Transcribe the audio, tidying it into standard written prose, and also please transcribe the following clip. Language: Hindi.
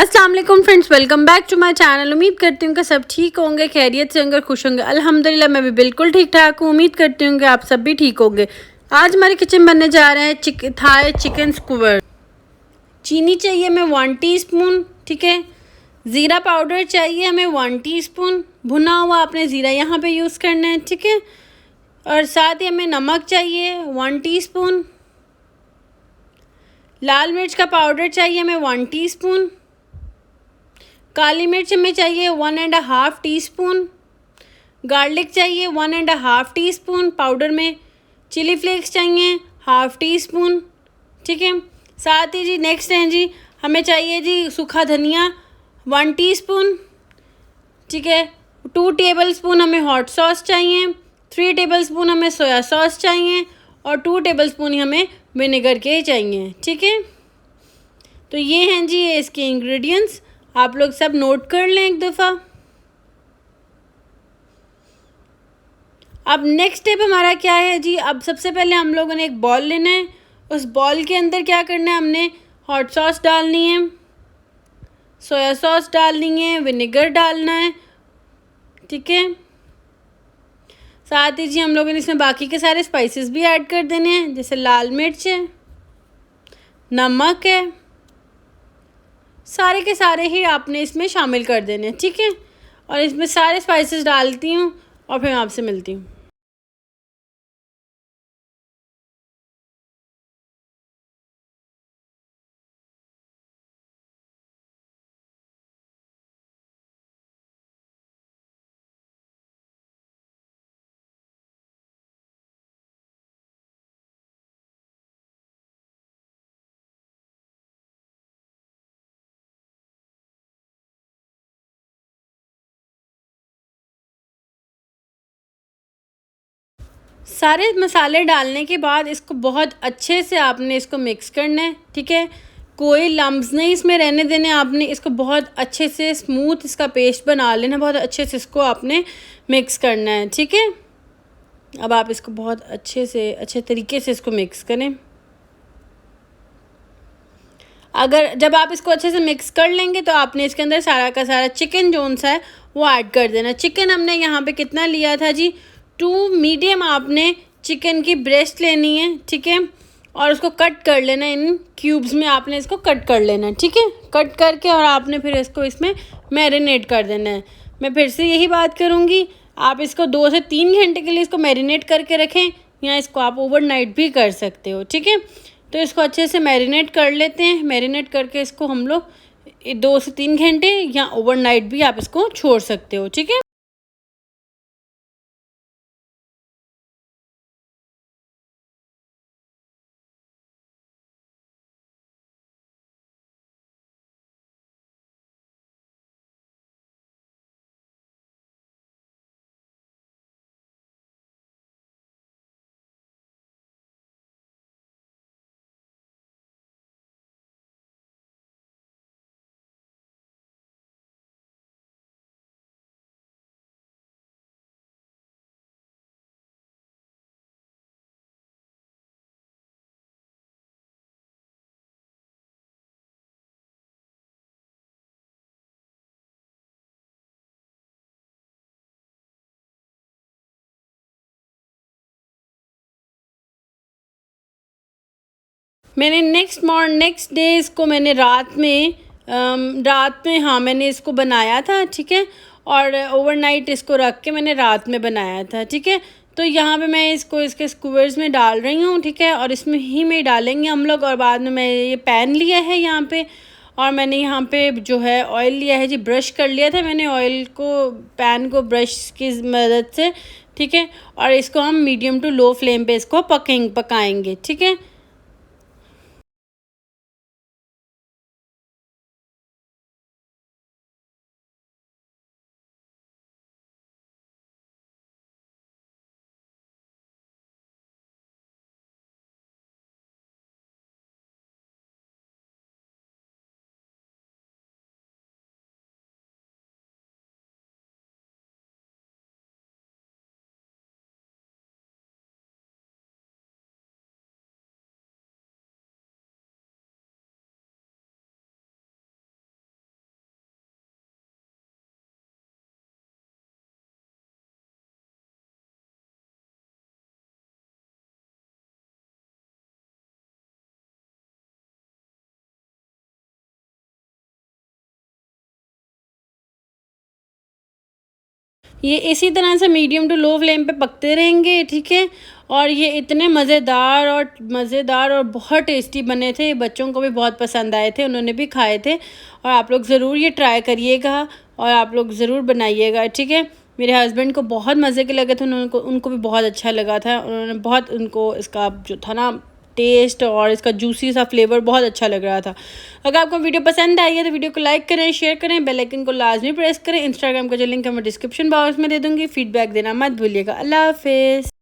अस्सलाम वालेकुम friends, welcome back to my channel. उम्मीद करती हूँ कि सब ठीक होंगे, खैरियत से होंगे, खुश होंगे। अल्हम्दुलिल्लाह मैं भी बिल्कुल ठीक ठाक हूँ। उम्मीद करती हूँ कि आप सब भी ठीक होंगे। आज हमारे किचन बनने जा रहे हैं थाई चिकन स्क्वर। चीनी चाहिए हमें 1 टीस्पून, ठीक है। ज़ीरा पाउडर चाहिए हमें 1 टीस्पून। भुना हुआ आपने ज़ीरा यहाँ पे यूज़ करना है, ठीक है। और साथ ही हमें नमक चाहिए 1 टीस्पून। लाल मिर्च का पाउडर चाहिए हमें 1 टीस्पून। काली मिर्च हमें चाहिए 1.5 टीस्पून। गार्लिक चाहिए 1.5 टीस्पून पाउडर में। चिली फ्लेक्स चाहिए 1/2 टीस्पून, ठीक है। साथ ही जी नेक्स्ट है जी, हमें चाहिए जी सूखा धनिया 1 टीस्पून, ठीक है। 2 टेबलस्पून हमें हॉट सॉस चाहिए। 3 टेबलस्पून हमें सोया सॉस चाहिए और 2 टेबलस्पून ही हमें विनेगर के चाहिए, ठीक है। तो ये हैं जी ये इसके इंग्रेडिएंट्स, आप लोग सब नोट कर लें एक दफ़ा। अब नेक्स्ट स्टेप हमारा क्या है जी, अब सबसे पहले हम लोगों ने एक बॉल लेना है। उस बॉल के अंदर क्या करना है, हमने हॉट सॉस डालनी है, सोया सॉस डालनी है, विनेगर डालना है, ठीक है। साथ ही जी हम लोगों ने इसमें बाकी के सारे स्पाइसेस भी ऐड कर देने हैं, जैसे लाल मिर्च है, नमक है, सारे के सारे ही आपने इसमें शामिल कर देने हैं, ठीक है। और इसमें सारे स्पाइसेस डालती हूँ और फिर मैं आपसे मिलती हूँ। सारे मसाले डालने के बाद इसको बहुत अच्छे से आपने इसको मिक्स करना है, ठीक है। कोई लम्ब्स नहीं इसमें रहने देने, आपने इसको बहुत अच्छे से स्मूथ इसका पेस्ट बना लेना, बहुत अच्छे से इसको आपने मिक्स करना है, ठीक है। अब आप इसको बहुत अच्छे से अच्छे तरीके से इसको मिक्स करें। अगर जब आप इसको अच्छे से मिक्स कर लेंगे तो आपने इसके अंदर सारा का सारा चिकन जोन सा है वो ऐड कर देना। चिकन हमने यहाँ पे कितना लिया था जी, 2 मीडियम आपने चिकन की ब्रेस्ट लेनी है, ठीक है। और उसको कट कर लेना, इन क्यूब्स में आपने इसको कट कर लेना है, ठीक है। कट करके और आपने फिर इसको इसमें मैरिनेट कर देना है। मैं फिर से यही बात करूँगी, आप इसको 2 से 3 घंटे के लिए इसको मैरिनेट करके रखें, या इसको आप ओवरनाइट भी कर सकते हो, ठीक है। तो इसको अच्छे से मैरिनेट कर लेते हैं। मैरिनेट करके इसको हम लोग 2 से 3 घंटे या ओवरनाइट भी आप इसको छोड़ सकते हो, ठीक है। मैंने नेक्स्ट डे इसको मैंने रात में हाँ मैंने इसको बनाया था, ठीक है। और ओवरनाइट इसको रख के मैंने रात में बनाया था, ठीक है। तो यहाँ पे मैं इसको इसके स्क्वर्स में डाल रही हूँ, ठीक है। और इसमें ही में डालेंगे हम लोग। और बाद में मैं ये पैन लिया है यहाँ पे, और मैंने यहाँ पे जो है ऑयल लिया है जी, ब्रश कर लिया था मैंने ऑयल को, पैन को ब्रश की मदद से, ठीक है। और इसको हम मीडियम टू लो फ्लेम पे इसको पकाएंगे, ठीक है। ये इसी तरह से मीडियम टू लो फ्लेम पे पकते रहेंगे, ठीक है। और ये इतने मज़ेदार और बहुत टेस्टी बने थे, बच्चों को भी बहुत पसंद आए थे, उन्होंने भी खाए थे। और आप लोग ज़रूर ये ट्राई करिएगा और आप लोग ज़रूर बनाइएगा, ठीक है। मेरे हस्बैंड को बहुत मज़े के लगे थे, उनको भी बहुत अच्छा लगा था। उन्होंने बहुत, उनको इसका जो था ना टेस्ट और इसका जूसी सा फ्लेवर बहुत अच्छा लग रहा था। अगर आपको वीडियो पसंद आई है तो वीडियो को लाइक करें, शेयर करें, बेल आइकन को लाजमी प्रेस करें। इंस्टाग्राम का जो लिंक है मैं डिस्क्रिप्शन बॉक्स में दे दूँगी। फीडबैक देना मत भूलिएगा। अल्लाह हाफिज़।